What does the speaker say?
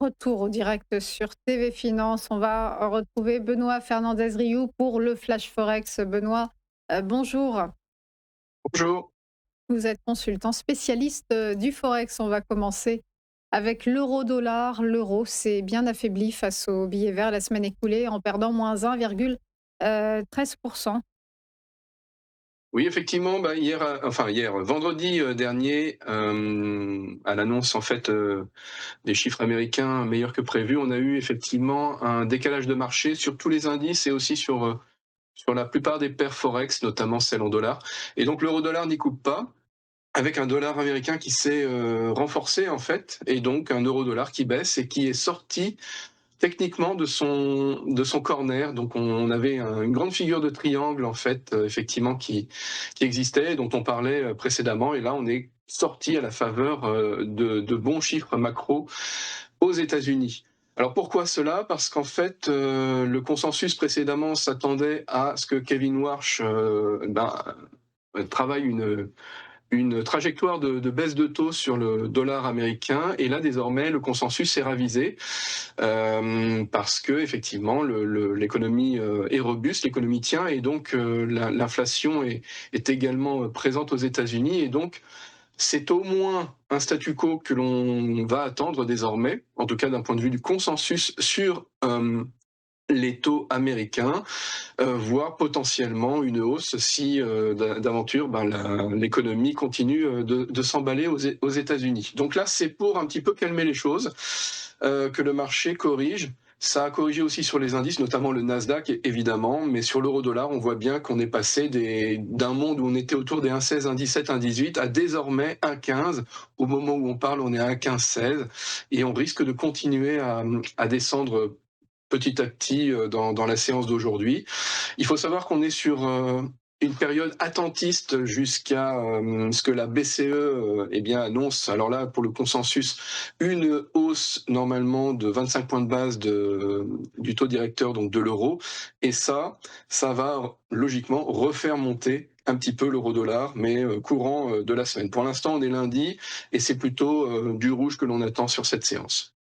Retour au direct sur TV Finance. On va retrouver Benoît Fernandez-Riou pour le Flash Forex. Benoît, bonjour. Bonjour. Vous êtes consultant spécialiste du Forex. On va commencer avec l'euro-dollar. L'euro s'est bien affaibli face au billet vert la semaine écoulée en perdant moins 1,13%. Oui, effectivement, hier, vendredi dernier, à l'annonce en fait des chiffres américains meilleurs que prévu, on a eu effectivement un décalage de marché sur tous les indices et aussi sur la plupart des paires forex, notamment celles en dollars. Et donc l'euro-dollar n'y coupe pas, avec un dollar américain qui s'est renforcé en fait, et donc un euro-dollar qui baisse et qui est sorti techniquement de son corner. Donc on avait une grande figure de triangle en fait, effectivement qui existait, dont on parlait précédemment, et là on est sorti à la faveur de bons chiffres macro aux États-Unis. Alors pourquoi cela? Parce qu'en fait, le consensus précédemment s'attendait à ce que Kevin Warsh travaille une trajectoire de baisse de taux sur le dollar américain, et là désormais le consensus est ravisé, parce que effectivement l'économie est robuste, l'économie tient, et donc l'inflation est également présente aux États-Unis, et donc c'est au moins un statu quo que l'on va attendre désormais, en tout cas d'un point de vue du consensus sur les taux américains, voire potentiellement une hausse si d'aventure l'économie continue de s'emballer aux États-Unis. Donc là, c'est pour un petit peu calmer les choses que le marché corrige. Ça a corrigé aussi sur les indices, notamment le Nasdaq, évidemment, mais sur l'euro-dollar, on voit bien qu'on est passé d'un monde où on était autour des 1,16, 1,17, 1,18 à désormais 1,15. Au moment où on parle, on est à 1,15,16, et on risque de continuer à descendre petit à petit dans la séance d'aujourd'hui. Il faut savoir qu'on est sur une période attentiste jusqu'à ce que la BCE annonce. Alors là, pour le consensus, une hausse normalement de 25 points de base du taux directeur, donc de l'euro. Et ça va logiquement refaire monter un petit peu l'euro-dollar, mais courant de la semaine. Pour l'instant, on est lundi, et c'est plutôt du rouge que l'on attend sur cette séance.